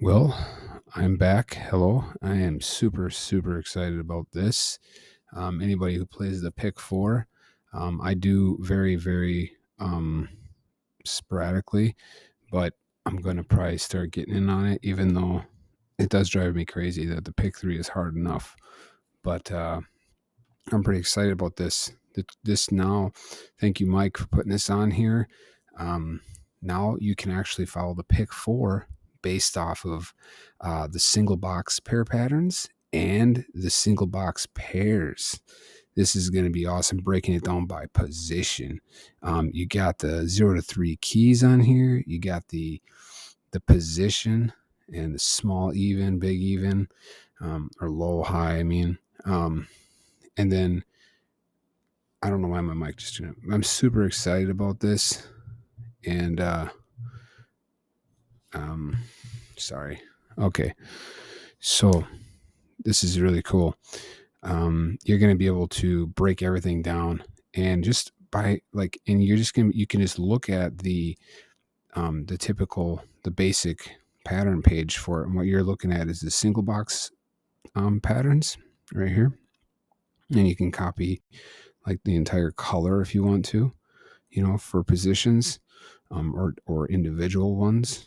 Well, I'm back. Hello. I am super, super excited about this. Anybody who plays the pick four, I do very, very sporadically, but I'm going to probably start getting in on it, even though it does drive me crazy that the pick three is hard enough. But I'm pretty excited about this. This now, thank you, Mike, for putting this on here. Now you can actually follow the pick four based off of the single box pair patterns and the single box pairs. This is going to be awesome, breaking it down by position. You got the 0 to 3 keys on here. You got the position and the small even, big even, or low high. And then I don't know why my mic just turned up. I'm super excited about this. And sorry. Okay. So this is really cool. You're going to be able to break everything down and just by and you can just look at the typical, the basic pattern page for it. And what you're looking at is the single box patterns right here. And you can copy like the entire color if you want to, for positions, or individual ones,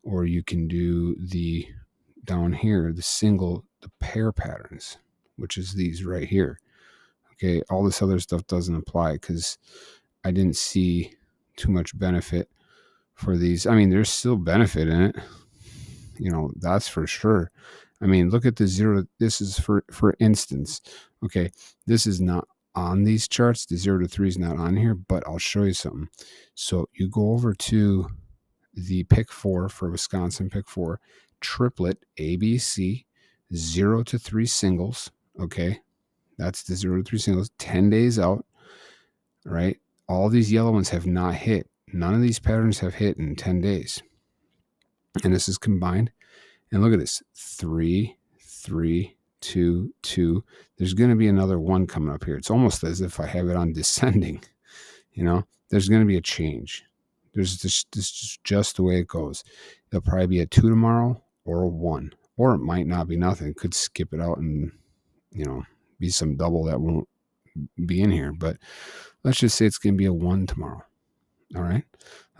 or you can do the down here, the pair patterns, which is these right here. Okay. All this other stuff doesn't apply because I didn't see too much benefit for these. I mean, there's still benefit in it, that's for sure. I mean, look at the 0. This is for instance. Okay. This is not on these charts. The 0 to 3 is not on here, but I'll show you something. So you go over to the pick four for Wisconsin pick four, triplet ABC, 0 to 3 singles. Okay. That's the 0 to 3 singles, 10 days out, right? All these yellow ones have not hit. None of these patterns have hit in 10 days. And this is combined. And look at this, 3, 3, 2, 2. There's going to be another 1 coming up here. It's almost as if I have it on descending. There's going to be a change. This is just the way it goes. There'll probably be a 2 tomorrow or a 1. Or it might not be nothing. It could skip it out and, be some double that won't be in here. But let's just say it's going to be a 1 tomorrow. All right.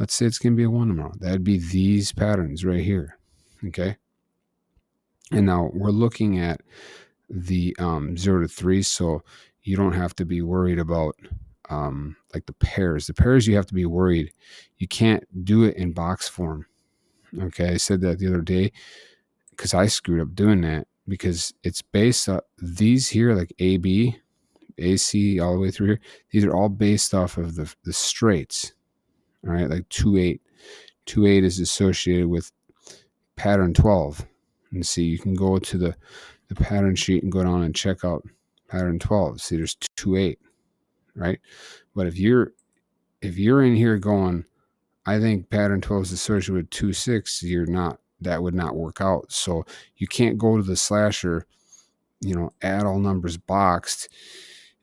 Let's say it's going to be a 1 tomorrow. That'd be these patterns right here. Okay. And now we're looking at the 0 to 3. So you don't have to be worried about like the pairs. The pairs, you have to be worried. You can't do it in box form. Okay. I said that the other day because I screwed up doing that because it's based on these here, like AB, AC, all the way through here. These are all based off of the straights. All right. Like 2-8. 2-8 is associated with pattern 12. And see, you can go to the pattern sheet and go down and check out pattern 12. See, there's 2-8, right? But if you're in here going, I think pattern 12 is associated with 2-6, you're not. That would not work out. So you can't go to the slasher, add all numbers boxed,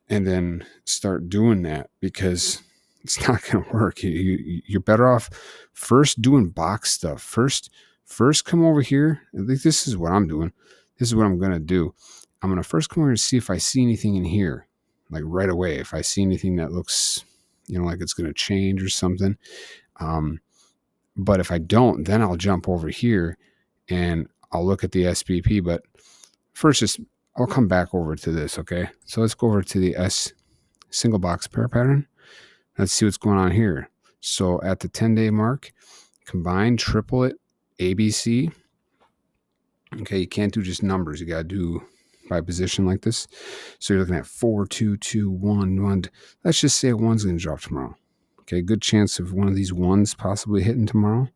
and then start doing that because it's not going to work. You're better off first doing box stuff. First come over here. At least this is what I'm doing. This is what I'm going to do. I'm going to first come over and see if I see anything in here, like right away. If I see anything that looks, like it's going to change or something. But if I don't, then I'll jump over here and I'll look at the SBP. But first, I'll come back over to this. Okay. So let's go over to the single box pair pattern. Let's see what's going on here. So at the 10-day mark, combine triplet ABC. Okay, you can't do just numbers. You got to do by position like this. So you're looking at 4, 2, 2, 1, 1. Let's just say a 1's going to drop tomorrow. Okay, good chance of one of these 1s possibly hitting tomorrow.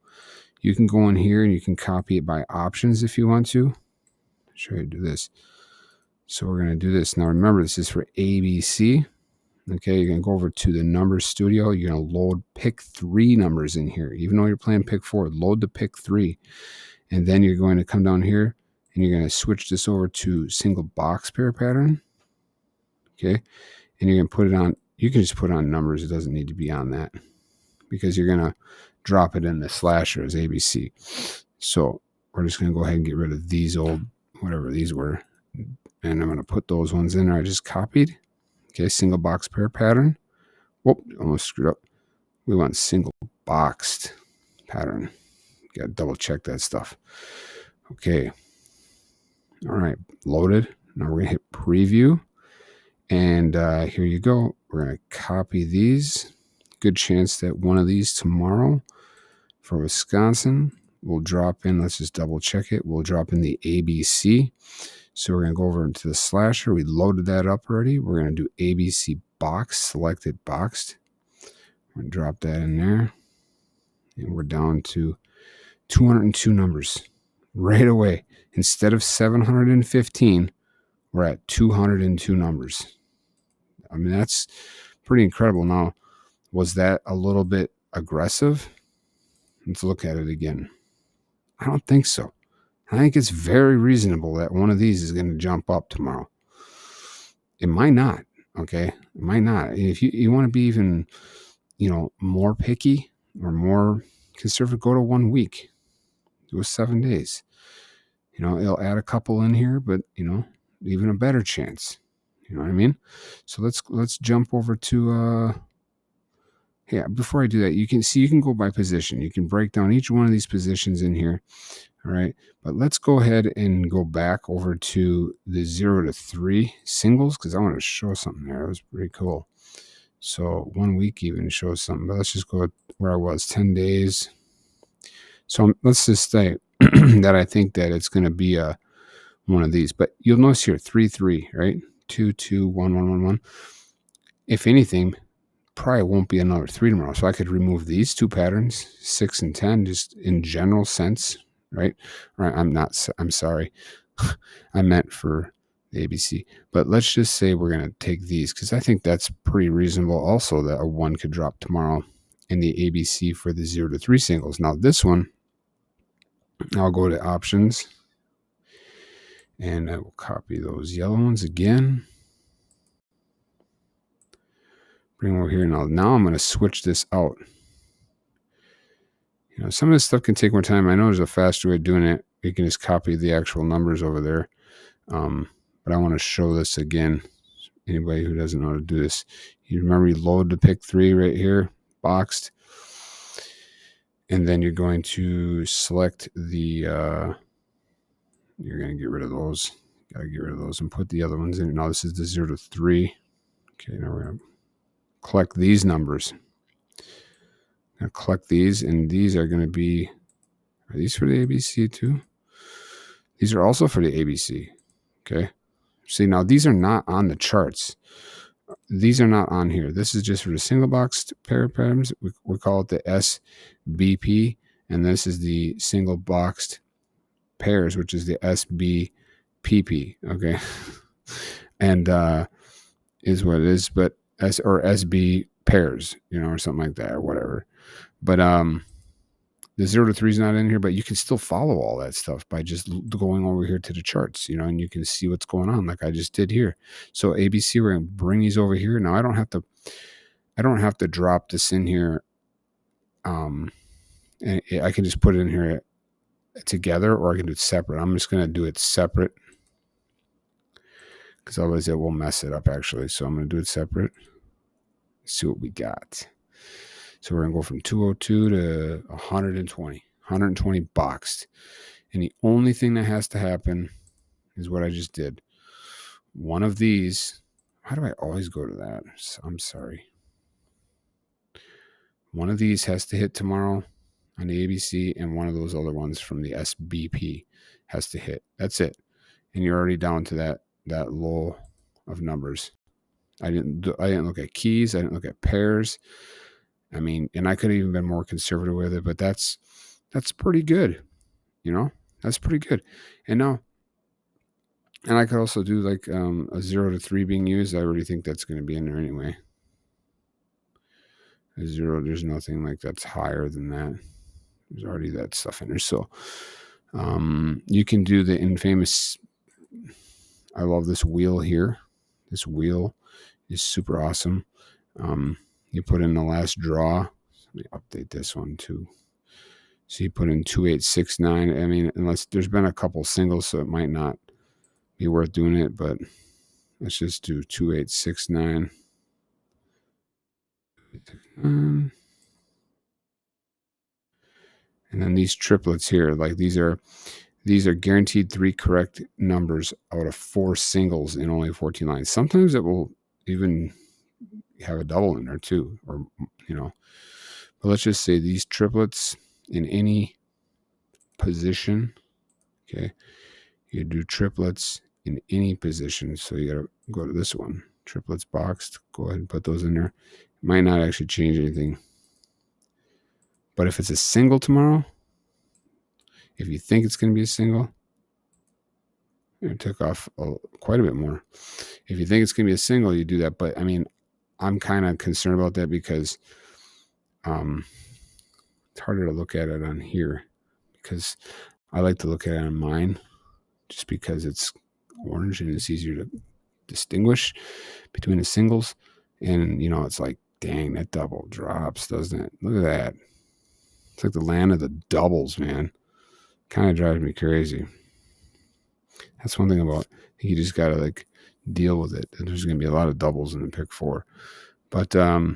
You can go in here and you can copy it by options if you want to. I'll show you how to do this. So we're going to do this. Now remember, this is for ABC. Okay, you're going to go over to the numbers studio. You're going to load pick 3 numbers in here. Even though you're playing pick 4, load the pick 3. And then you're going to come down here and you're going to switch this over to single box pair pattern. Okay, and you're going to put it on. You can just put on numbers. It doesn't need to be on that because you're going to drop it in the slasher as ABC. So we're just going to go ahead and get rid of these old, whatever these were. And I'm going to put those ones in there I just copied. Okay, single box pair pattern. Whoop, almost screwed up. We want single boxed pattern. Got to double check that stuff. Okay. All right, loaded. Now we're going to hit preview. And here you go. We're going to copy these. Good chance that one of these tomorrow for Wisconsin will drop in. Let's just double check it. We'll drop in the ABC. So we're going to go over into the slasher. We loaded that up already. We're going to do ABC box, selected boxed. We're going to drop that in there. And we're down to 202 numbers right away. Instead of 715, we're at 202 numbers. I mean, that's pretty incredible. Now, was that a little bit aggressive? Let's look at it again. I don't think so. I think it's very reasonable that one of these is going to jump up tomorrow. It might not, okay? It might not. If you want to be even, more picky or more conservative, go to 1 week. Do a 7 days. It'll add a couple in here, but, even a better chance. You know what I mean? So let's jump over to before I do that, you can go by position. You can break down each one of these positions in here. All right. But let's go ahead and go back over to the 0 to 3 singles because I want to show something there. It was pretty cool. So 1 week even shows something. But let's just go where I was, 10 days. So let's just say that I think that it's going to be one of these. But you'll notice here 3 3, right? 2 2 1 1 1 1. If anything, probably won't be another 3 tomorrow. So I could remove these two patterns, 6 and 10, just in general sense, right? Right. I'm sorry. I meant for the ABC. But let's just say we're going to take these because I think that's pretty reasonable also that a 1 could drop tomorrow in the ABC for the 0 to 3 singles. Now this one, I'll go to options and I will copy those yellow ones again. Bring them over here. Now I'm going to switch this out. Some of this stuff can take more time. I know there's a faster way of doing it. You can just copy the actual numbers over there. But I want to show this again. Anybody who doesn't know how to do this. You remember you load the pick 3 right here, boxed. And then you're going to select the, you're going to get rid of those. Got to get rid of those and put the other ones in. Now this is the 0 to 3. Okay, now we're going to collect these numbers. Now collect these, and these are going to be, are these for the ABC too? These are also for the ABC. Okay. See, now these are not on the charts. These are not on here. This is just for the single boxed pair of patterns. We call it the SBP, and this is the single boxed pairs, which is the SBPP. Okay. And is what it is, but SB pairs, or something like that or whatever. But the 0 to 3 is not in here, but you can still follow all that stuff by just going over here to the charts, and you can see what's going on like I just did here. So ABC, we're going to bring these over here. Now I don't have to drop this in here. And I can just put it in here together, or I can do it separate. I'm just going to do it separate because otherwise it will mess it up actually. So I'm going to do it separate. See what we got. So we're going to go from 202 to 120 boxed. And the only thing that has to happen is what I just did. One of these, how do I always go to that? I'm sorry. One of these has to hit tomorrow on the ABC, and one of those other ones from the SBP has to hit. That's it. And you're already down to that low of numbers. I didn't look at keys. I didn't look at pairs. I mean, and I could have even been more conservative with it, but that's pretty good. That's pretty good. And I could also do like a 0 to 3 being used. I already think that's going to be in there anyway. A 0, there's nothing like that's higher than that. There's already that stuff in there. So you can do the infamous, I love this wheel here. This wheel is super awesome. You put in the last draw. Let me update this one too. So you put in 2869. I mean, unless there's been a couple singles, so it might not be worth doing it, but let's just do 2869. And then these triplets here, like these are guaranteed 3 correct numbers out of 4 singles in only 14 lines. Sometimes it will even have a double in there too, or but let's just say these triplets in any position. Okay, you do triplets in any position, so you gotta go to this one, triplets boxed. Go ahead and put those in there. It might not actually change anything, but if it's a single tomorrow, if you think it's going to be a single, it took off quite a bit more. If you think it's going to be a single, you do that. But I mean, I'm kind of concerned about that because it's harder to look at it on here, because I like to look at it on mine just because it's orange and it's easier to distinguish between the singles. And it's like, dang, that double drops, doesn't it? Look at that. It's like the land of the doubles, man. Kind of drives me crazy. That's one thing about, you just gotta like deal with it. There's gonna be a lot of doubles in the pick 4. But I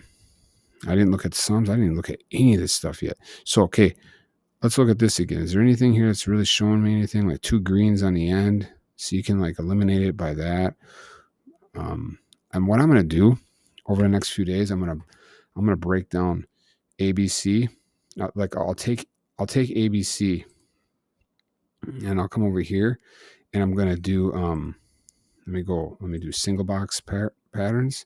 didn't look at sums. I didn't look at any of this stuff yet. So okay, let's look at this again. Is there anything here that's really showing me anything? Like 2 greens on the end, so you can like eliminate it by that. And what I'm gonna do over the next few days, I'm gonna break down ABC. Like I'll take ABC, and I'll come over here, and I'm gonna do let me do single box patterns.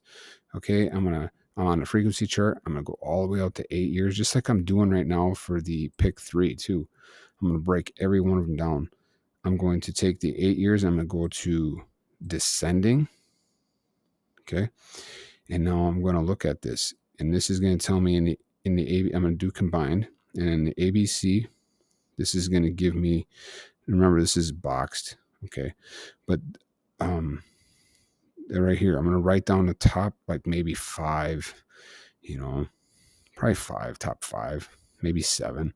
Okay, I'm on the frequency chart. I'm gonna go all the way out to 8 years, just like I'm doing right now for the pick 3 too. I'm gonna break every one of them down. I'm going to take the 8 years. I'm gonna go to descending. Okay, and now I'm gonna look at this, and this is gonna tell me in the AB. I'm gonna do combined, and in the ABC, this is gonna give me. Remember, this is boxed. Okay, but right here, I'm going to write down the top, like maybe 5, probably 5, top 5, maybe 7.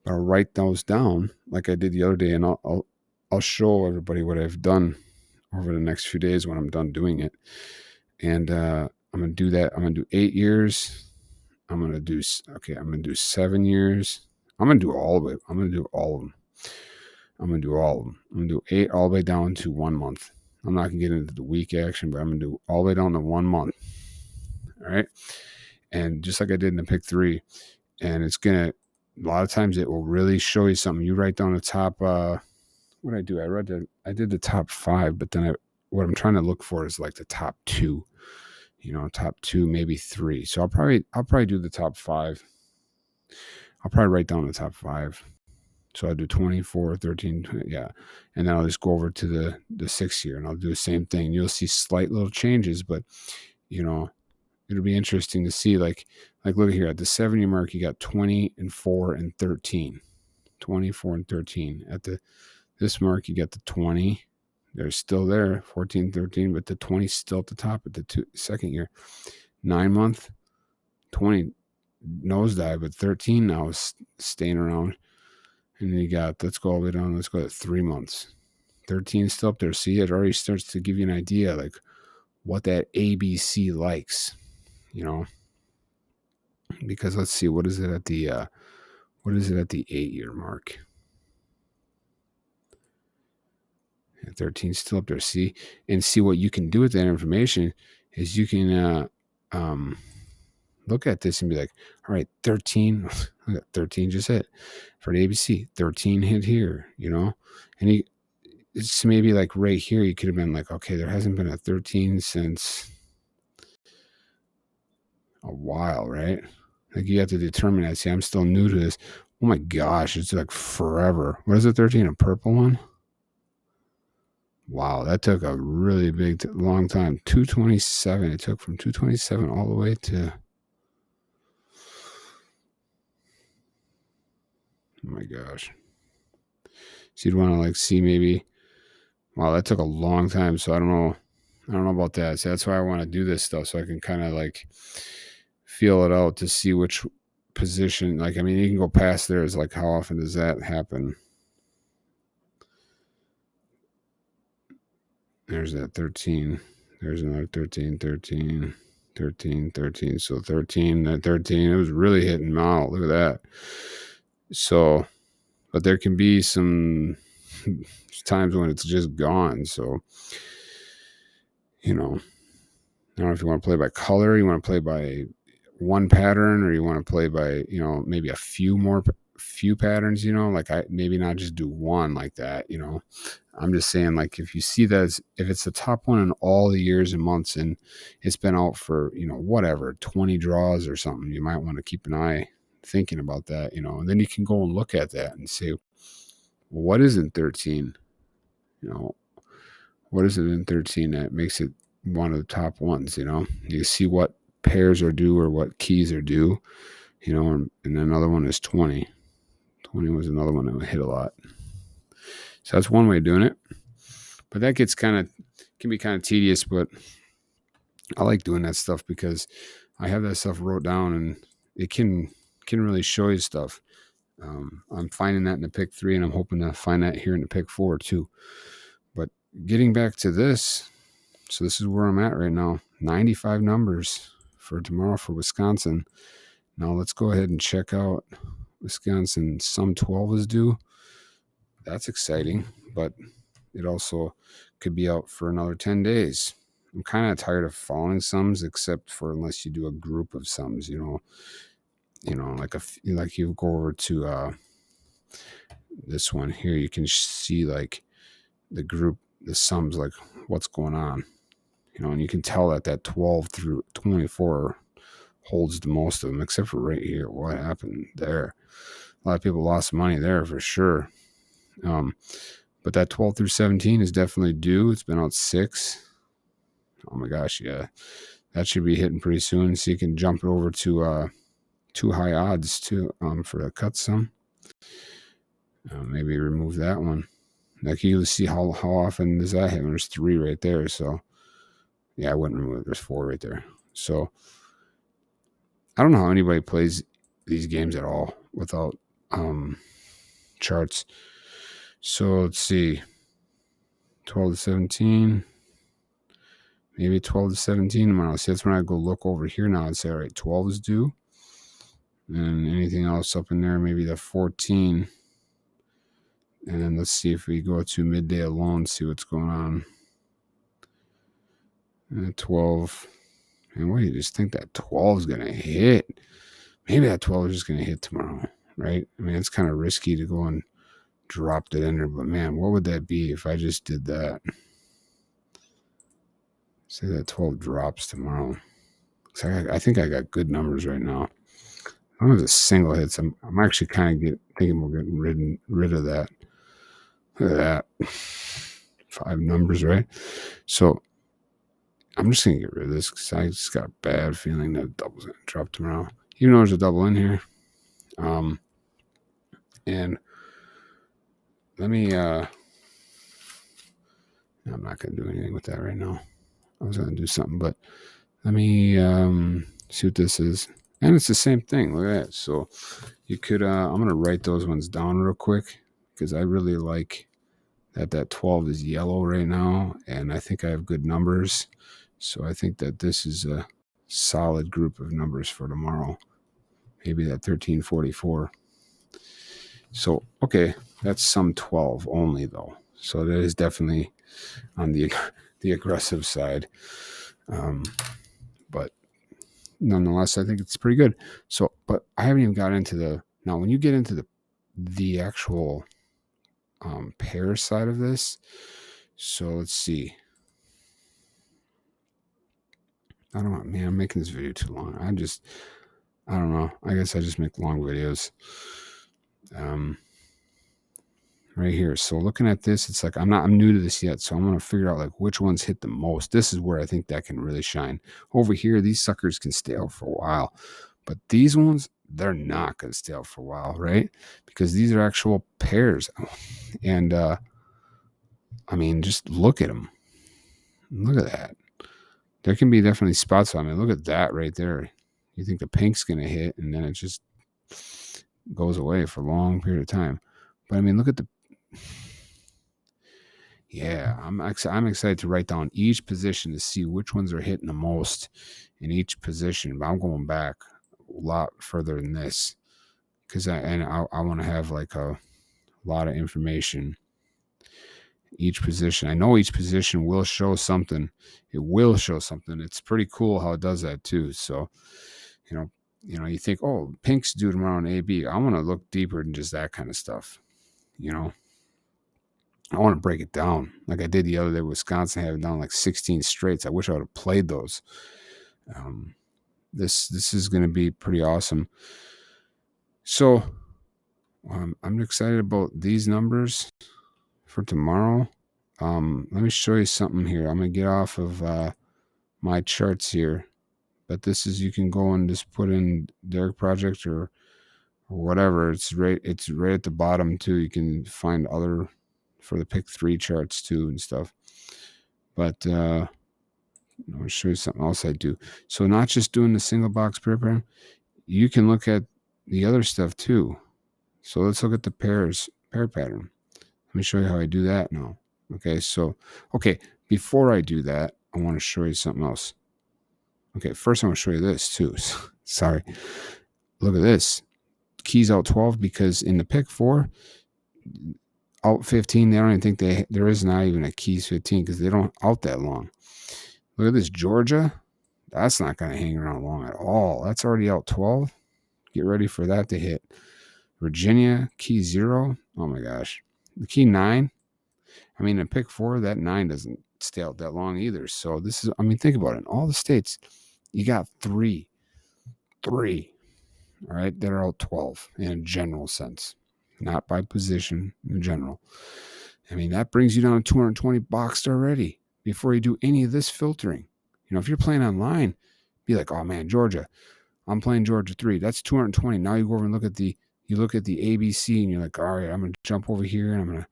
But I'll write those down like I did the other day, and I'll show everybody what I've done over the next few days when I'm done doing it. And I'm going to do that. I'm going to do 8 years. I'm going to do 7 years. I'm going to do all of it. I'm going to do all of them. I'm going to do 8 all the way down to 1 month. I'm not going to get into the week action, but I'm going to do all the way down to 1 month. All right. And just like I did in the pick 3, and it's going to, a lot of times it will really show you something. You write down the top, what did I do? I did the top 5, but then what I'm trying to look for is like the top 2, top 2, maybe 3. So I'll probably do the top 5. I'll probably write down the top 5. So I'll do 24, 13, 20, yeah. And then I'll just go over to the 6 year, and I'll do the same thing. You'll see slight little changes, but, it'll be interesting to see. Like look here at the 7 year mark, you got 20 and 4 and 13. 24 and 13. At this mark, you got the 20. They're still there, 14, 13, but the 20 is still at the top at the second year. 9 month, 20 nosedive, but 13 now is staying around. And then you got, let's go all the way down. Let's go to 3 months. 13 is still up there. See, it already starts to give you an idea like what that ABC likes, because let's see, what is it at the 8 year mark? 13 still up there. See, and see what you can do with that information is you can look at this and be like, all right, 13, 13 just hit for the ABC, 13 hit here, and it's maybe like right here, you could have been like, okay, there hasn't been a 13 since a while, right? Like you have to determine that. See, I'm still new to this. Oh my gosh, it's like forever. What is it, 13? A purple one? Wow, that took a really long time. 227. It took from 227 all the way to, oh my gosh. So you'd want to like see maybe, wow, that took a long time. So I don't know about that. So that's why I want to do this stuff, so I can kind of like feel it out to see which position. Like, I mean, you can go past there. It's like, how often does that happen? There's that 13. There's another 13, 13, 13, 13. So 13, that 13, it was really hitting them out. Look at that. So, but there can be some times when it's just gone. So, you know, I don't know if you want to play by color, you want to play by one pattern, or you want to play by, you know, maybe a few patterns, you know, like maybe not just do one like that, you know. I'm just saying, like, if you see that, if it's the top one in all the years and months and it's been out for, you know, whatever, 20 draws or something, you might want to keep an eye thinking about that, you know, and then you can go and look at that and say, well, what is in 13? You know, what is it in 13 that makes it one of the top ones, you know? You see what pairs are due or what keys are due, you know, and another one is 20. 20 was another one that would hit a lot. So that's one way of doing it. But that can be kind of tedious, but I like doing that stuff because I have that stuff wrote down and it can really show you stuff. I'm finding that in the pick 3, and I'm hoping to find that here in the pick 4 too. But getting back to this, so this is where I'm at right now. 95 numbers for tomorrow for Wisconsin. Now let's go ahead and check out Wisconsin. Sum 12 is due. That's exciting, but it also could be out for another 10 days. I'm kind of tired of following sums, except for unless you do a group of sums, you know, like you go over to this one here, you can see like the sums, like what's going on, you know, and you can tell that 12 through 24 holds the most of them, except for right here. What happened there? A lot of people lost money there for sure. But that 12 through 17 is definitely due. It's been out 6. Oh my gosh, yeah. That should be hitting pretty soon. So you can jump it over to 2 high odds too, for the cut sum. Maybe remove that one. Like, you see how often does that hit? There's 3 right there. So yeah, I wouldn't remove it. There's 4 right there. So I don't know how anybody plays these games at all without charts. So let's see, 12 to 17, maybe 12 to 17. See, that's when I go look over here now and say, all right, 12 is due. And anything else up in there, maybe the 14. And then let's see if we go to midday alone, see what's going on. And 12. And what do you just think that 12 is going to hit? Maybe that 12 is just going to hit tomorrow, right? I mean, it's kind of risky to go and dropped it in there, but man, what would that be if I just did that? Say that 12 drops tomorrow. So I think I got good numbers right now. As long as a single hits, I'm actually kind of thinking we're getting rid of that. Look at that. 5 numbers, right? So I'm just going to get rid of this because I just got a bad feeling that double's going to drop tomorrow. Even though there's a double in here. And let me, I'm not going to do anything with that right now. I was going to do something, but let me see what this is. And it's the same thing. Look at that. So you could, I'm going to write those ones down real quick because I really like that 12 is yellow right now. And I think I have good numbers. So I think that this is a solid group of numbers for tomorrow. Maybe that 1344. So, okay, that's sum 12 only though. So that is definitely on the aggressive side. But nonetheless, I think it's pretty good. So, but I haven't even got into now when you get into the actual pair side of this. So let's see. I don't know, man, I'm making this video too long. I don't know. I guess I just make long videos. Right here. So looking at this, it's like I'm new to this yet, so I'm going to figure out like which ones hit the most. This is where I think that can really shine. Over here, these suckers can stay out for a while, but these ones, they're not going to stay out for a while, right? Because these are actual pairs. And I mean, just look at them. Look at that. There can be definitely spots on it. Look at that right there. You think the pink's going to hit, and then it just goes away for a long period of time. But I mean, look at the. Yeah, I'm excited to write down each position to see which ones are hitting the most in each position. But I'm going back a lot further than this because I want to have like a lot of information. Each position, I know each position will show something. It will show something. It's pretty cool how it does that too. So, you think, oh, pink's due tomorrow in AB. I want to look deeper than just that kind of stuff. I want to break it down like I did the other day. Wisconsin had it down like 16 straights. I wish I would have played those. This is going to be pretty awesome. So I'm excited about these numbers for tomorrow. Let me show you something here. I'm going to get off of my charts here, but this is, you can go and just put in Derek Project or whatever. It's right at the bottom too. You can find other for the pick 3 charts too and stuff. But I'll show you something else I do. So not just doing the single box pair pattern, you can look at the other stuff too. So let's look at the pair pattern. Let me show you how I do that now. Okay, before I do that, I want to show you something else. Okay, first I want to show you this too. Sorry. Look at this. Keys out 12, because in the pick 4, out 15, they don't even think there is not even a keys 15 because they don't out that long. Look at this, Georgia. That's not going to hang around long at all. That's already out 12. Get ready for that to hit. Virginia, key 0. Oh my gosh. The key 9. I mean, in pick 4, that 9 doesn't stay out that long either. So this is, I mean, think about it. In all the states, you got 3, all right, that are out 12 in a general sense, not by position, in general. I mean, that brings you down to 220 boxed already before you do any of this filtering. If you're playing online, be like, oh man, Georgia, I'm playing Georgia 3. That's 220. Now you go over and look at the ABC and you're like, all right, I'm going to jump over here and I'm going to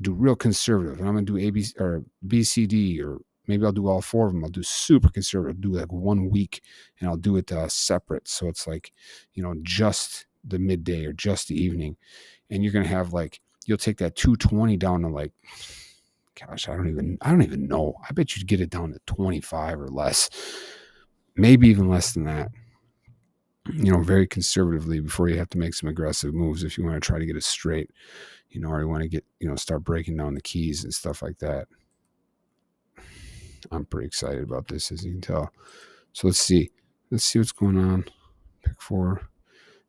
do real conservative. And I'm going to do ABC or BCD, or maybe I'll do all 4 of them. I'll do super conservative, I'll do like 1 week, and I'll do it separate. So it's like, just the midday or just the evening. And you're going to have like, you'll take that 220 down to like, gosh, I don't even know. I bet you'd get it down to 25 or less, maybe even less than that. Very conservatively before you have to make some aggressive moves if you want to try to get it straight, or you want to get, start breaking down the keys and stuff like that. I'm pretty excited about this, as you can tell. So let's see what's going on. Pick 4,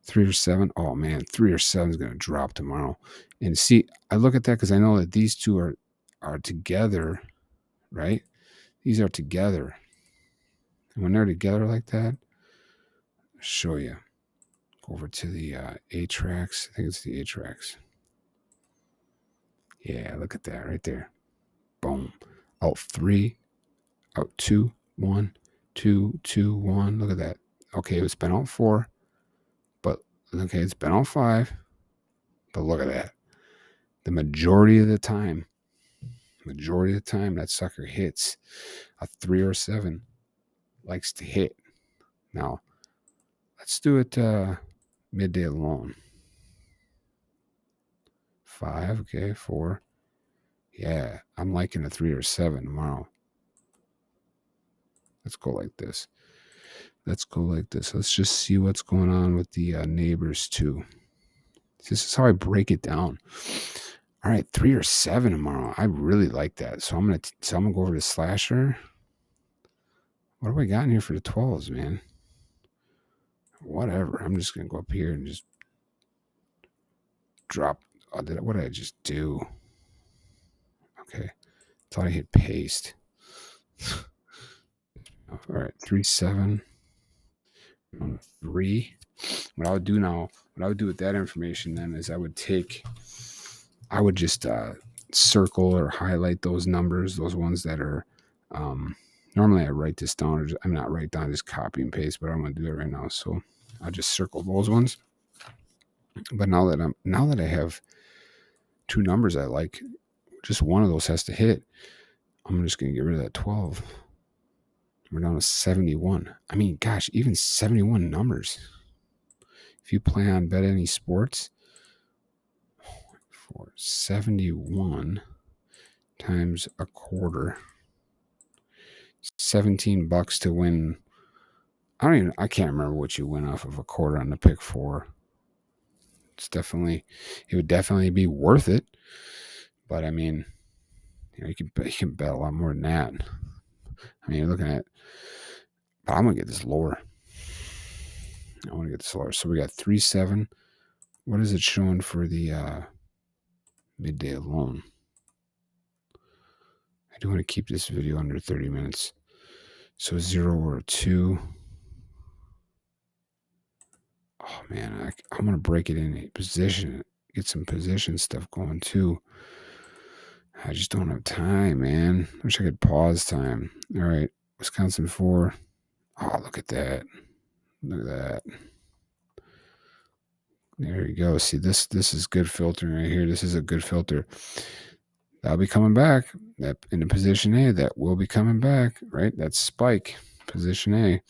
3 or 7. Oh man, 3 or 7 is going to drop tomorrow. And see, I look at that because I know that these two are together, right? These are together. And when they're together like that, I'll show you. Go over to the A tracks. I think it's the A tracks. Yeah, look at that right there. Boom. Out 3, out 2, 1, 2, 2, 1. Look at that. Okay, it's been out 4, but okay, it's been out 5. But look at that. The majority of the time, that sucker hits. A 3 or 7 likes to hit. Now, let's do it midday alone. 5, okay, 4. Yeah, I'm liking a 3 or 7 tomorrow. Let's go like this. Let's just see what's going on with the neighbors too. This is how I break it down. All right, 3 or 7 tomorrow. I really like that. So I'm gonna go over to Slasher. What do I got in here for the 12s, man? Whatever. I'm just gonna go up here and just drop. What did I just do? Okay, thought I hit paste. All right, 3, 7, 3. What I would do with that information then is I would just circle or highlight those numbers, those ones that are, normally I write this down, or I'm not write down, just copy and paste, but I'm going to do it right now. So I'll just circle those ones. But now that I have 2 numbers I like, just one of those has to hit. I'm just going to get rid of that 12. We're down to 71. I mean, gosh, even 71 numbers. if you play on Bet Any Sports, for 71 times a quarter, $17 to win. I can't remember what you win off of a quarter on the pick 4. It would definitely be worth it. But I mean, you can bet a lot more than that. I mean, you're looking at, but I'm going to get this lower. So we got 3-7. What is it showing for the midday alone? I do want to keep this video under 30 minutes. So 0 or a 2. Oh man, I'm going to break it in a position, get some position stuff going too. I just don't have time, man. Wish I could pause time. All right, Wisconsin 4. Oh, look at that. Look at that. There you go. See, this is good filtering right here. This is a good filter. That'll be coming back. That in the position A, that will be coming back, right? That's spike, position A.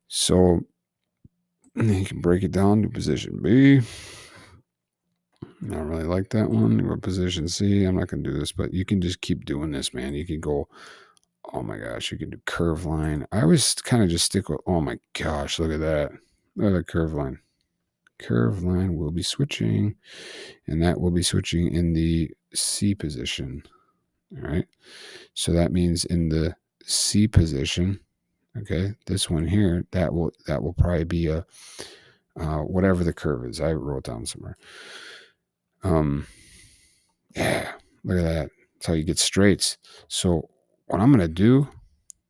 So you can break it down to position B. I don't really like that one. Go position C. I'm not going to do this, but you can just keep doing this, man. You can go, oh my gosh, you can do curve line. I always kind of just stick with, oh my gosh, look at that. Look at the curve line. Curve line will be switching, and that will be switching in the C position. All right. So that means in the C position, okay, this one here, that will probably be a whatever the curve is. I wrote down somewhere. Yeah, look at that. That's how you get straights. So what I'm going to do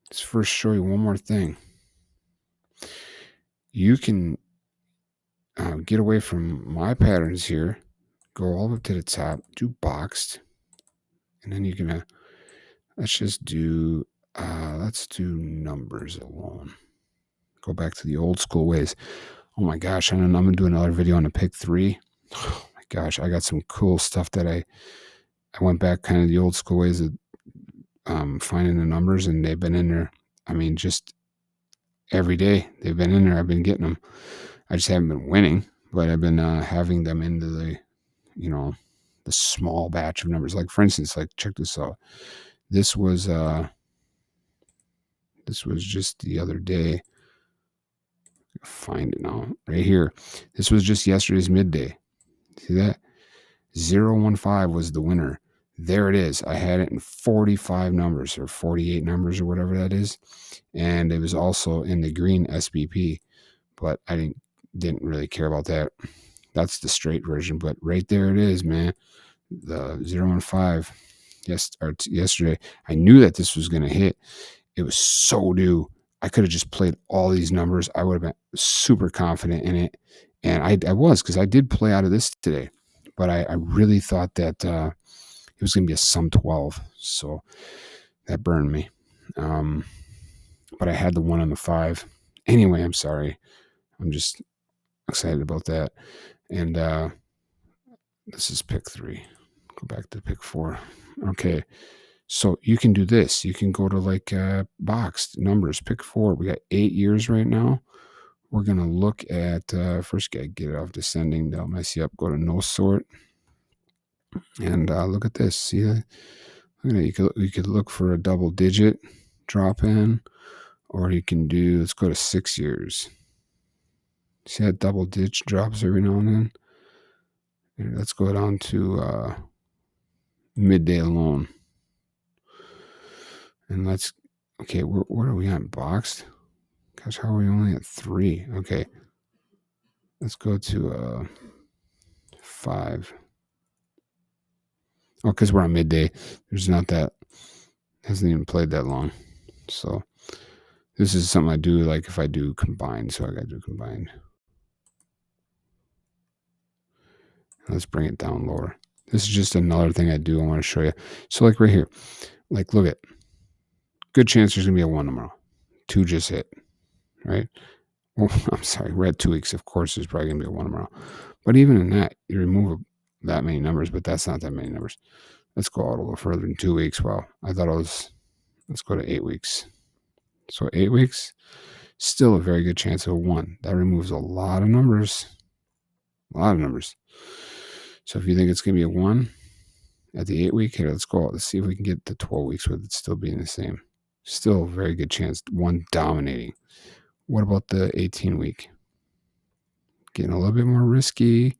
is first show you one more thing. You can get away from my patterns here, go all the way up to the top, do boxed, and then you're going to, let's do numbers alone. Go back to the old school ways. Oh my gosh, I'm going to do another video on the pick 3. Oh my gosh, I got some cool stuff that I went back kind of the old school ways of finding the numbers, and they've been in there. I mean, just every day they've been in there. I've been getting them. I just haven't been winning, but I've been having them into the, the small batch of numbers. Like for instance, like check this out. This was just the other day. Find it now, right here. This was just yesterday's midday. See that? 015 was the winner. There it is. I had it in 45 numbers or 48 numbers or whatever that is. And it was also in the green SBP, but I didn't really care about that. That's the straight version, but right there it is, man. The 015. Yesterday, I knew that this was going to hit. It was so due. I could have just played all these numbers. I would have been super confident in it. And I was, because I did play out of this today. But I really thought that it was going to be a sum 12. So that burned me. But I had the 1 on the 5. Anyway, I'm sorry. I'm just excited about that. And this is pick 3. Go back to pick 4. Okay. So you can do this. You can go to like boxed numbers, pick 4. We got 8 years right now. We're going to look at, first get it off descending. That'll mess you up. Go to no sort. And look at this. See that? You could look for a double digit drop in, or you can do, let's go to 6 years. See that double digit drops every now and then? And let's go down to midday alone. And okay, what are we on? Boxed? Gosh, how are we only at 3? Okay. Let's go to 5. Oh, because we're on midday. There's not that, hasn't even played that long. So this is something I do like if I do combined. So I got to do combined. Let's bring it down lower. This is just another thing I do. I want to show you. So like right here, like look at, good chance there's going to be a 1 tomorrow. 2 just hit, right? Well, I'm sorry, we're at 2 weeks. Of course, there's probably going to be a 1 tomorrow. But even in that, you remove that many numbers, but that's not that many numbers. Let's go out a little further than 2 weeks. Well, I thought it was, let's go to 8 weeks. So 8 weeks, Still a very good chance of a 1. That removes a lot of numbers. A lot of numbers. So if you think it's going to be a 1 at the 8-week, here, let's go. Let's see if we can get the 12 weeks with it still being the same. Still a very good chance. 1 dominating. What about the 18-week? Getting a little bit more risky.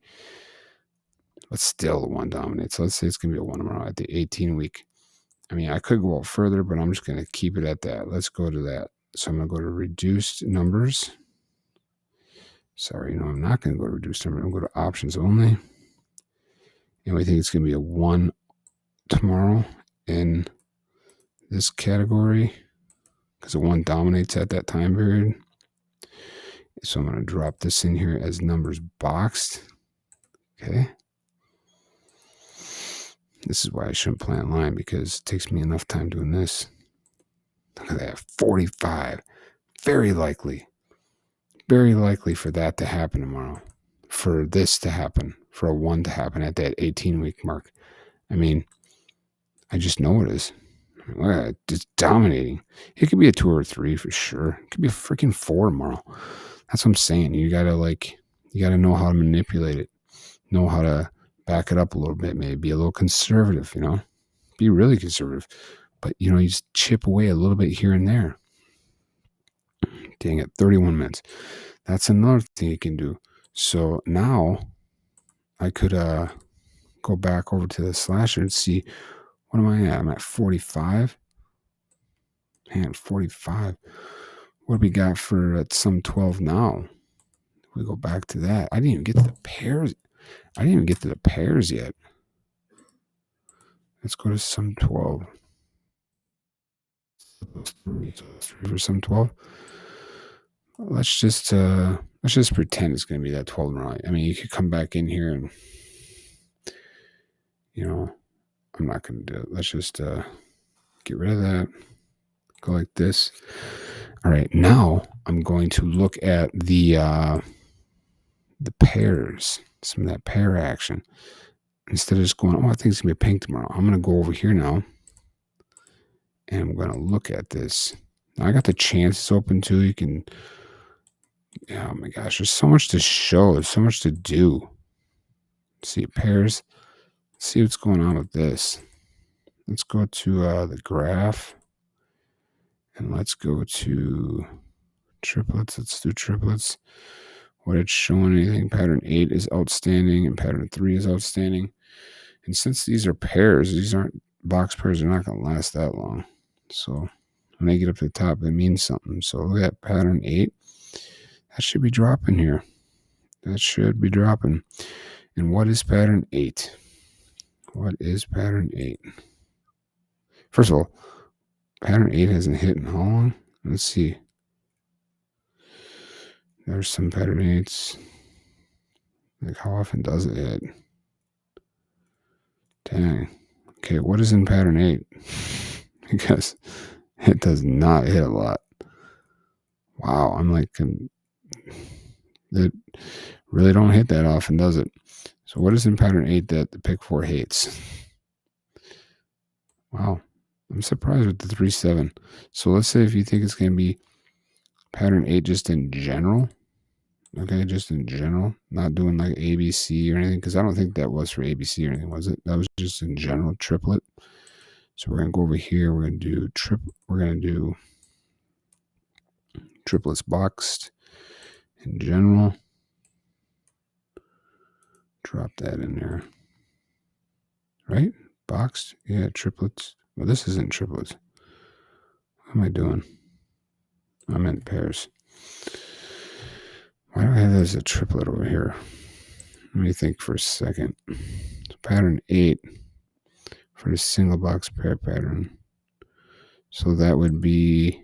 But still the 1 dominates. So let's say it's going to be a 1 tomorrow at the 18-week. I mean, I could go out further, but I'm just going to keep it at that. Let's go to that. So I'm going to go to reduced numbers. Sorry, no, I'm not going to go to reduced numbers. I'm going to go to options only. And we think it's going to be a 1 tomorrow in this category because the 1 dominates at that time period. So I'm going to drop this in here as numbers boxed. Okay. This is why I shouldn't plan line, because it takes me enough time doing this. Look at that, 45. Very likely for that to happen tomorrow. For this to happen, for a 1 to happen at that 18-week mark. I mean, I just know it is. It's dominating. It could be a 2 or a 3 for sure. It could be a freaking 4 tomorrow. That's what I'm saying. You gotta know how to manipulate it. Know how to back it up a little bit, maybe be a little conservative, be really conservative, but you just chip away a little bit here and there. Dang it, 31 minutes. That's another thing you can do. So now I could go back over to the slasher and see, what am I at? I'm at 45. Man, 45. What do we got for at some 12 now? We go back to that. I didn't even get to the pairs. Yet. Let's go to some 12. 3 for some 12. Let's just pretend it's going to be that 12 tomorrow. I mean, you could come back in here and, I'm not going to do it. Let's just get rid of that. Go like this. All right, now I'm going to look at the pairs, some of that pair action. Instead of just going, I think it's going to be pink tomorrow. I'm going to go over here now, and I'm going to look at this. Now, I got the chances open too. You can, oh my gosh, there's so much to show. There's so much to do. Let's see, pairs. Let's see what's going on with this. Let's go to the graph, and let's go to triplets. Let's do triplets. What it's showing, anything pattern 8 is outstanding and pattern 3 is outstanding. And since these are pairs, these aren't box pairs, they're not going to last that long. So when I get up to the top, it means something. So look at pattern 8. That should be dropping here. That should be dropping. And what is pattern 8? What is pattern 8? First of all, pattern 8 hasn't hit in how long? Let's see. There's some pattern 8s. Like, how often does it hit? Dang. Okay, what is in pattern 8? Because it does not hit a lot. Wow, I'm like, it really don't hit that often, does it? So what is in pattern 8 that the pick 4 hates? Wow, I'm surprised with the 3-7. So let's say if you think it's going to be pattern 8 just in general. Okay, just in general, not doing like ABC or anything, because I don't think that was for ABC or anything, was it? That was just in general triplet. So we're gonna go over here. We're gonna do triplets boxed in general. Drop that in there, right? Boxed, yeah, triplets. Well, this isn't triplets. What am I doing? I'm in pairs. Why do I have that as a triplet over here? Let me think for a second. So pattern 8 for the single box pair pattern. So that would be,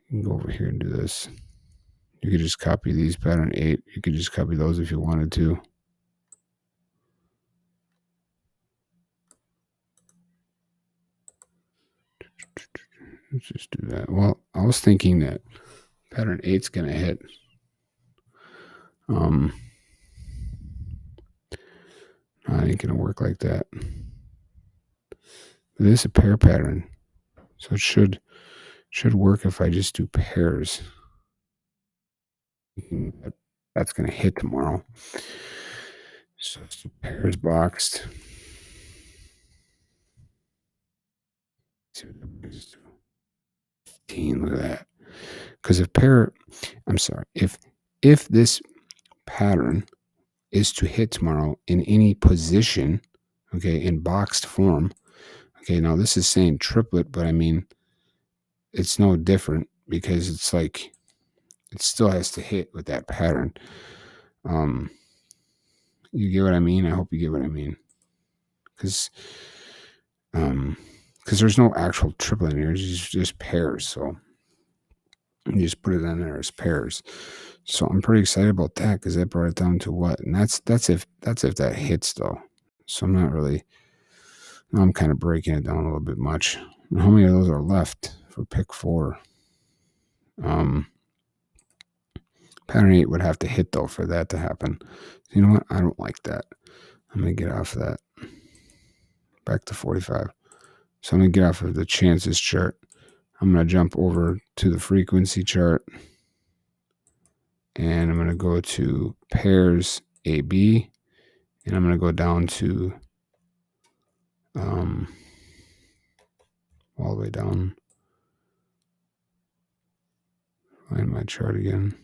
you can go over here and do this. You could just copy these pattern 8. You could just copy those if you wanted to. Let's just do that. Well, I was thinking that pattern 8's going to hit. I ain't going to work like that. But this is a pair pattern. So it should Should work if I just do pairs. That's going to hit tomorrow. So let's do pairs boxed. See what that brings us to. 15, look at that. Because if this pattern is to hit tomorrow in any position, okay, in boxed form, okay, now this is saying triplet, but I mean, it's no different because it's like, it still has to hit with that pattern. You get what I mean? I hope you get what I mean. Because there's no actual triplet in here, it's just pairs, so you just put it in there as pairs. So I'm pretty excited about that because that brought it down to what, and that's if that hits though. So I'm not really. Now I'm kind of breaking it down a little bit much. How many of those are left for pick 4? Pattern 8 would have to hit though for that to happen. You know what? I don't like that. I'm gonna get off of that. Back to 45. So I'm gonna get off of the chances chart. I'm gonna jump over to the frequency chart. And I'm going to go to pairs AB, and I'm going to go down to all the way down. Find my chart again.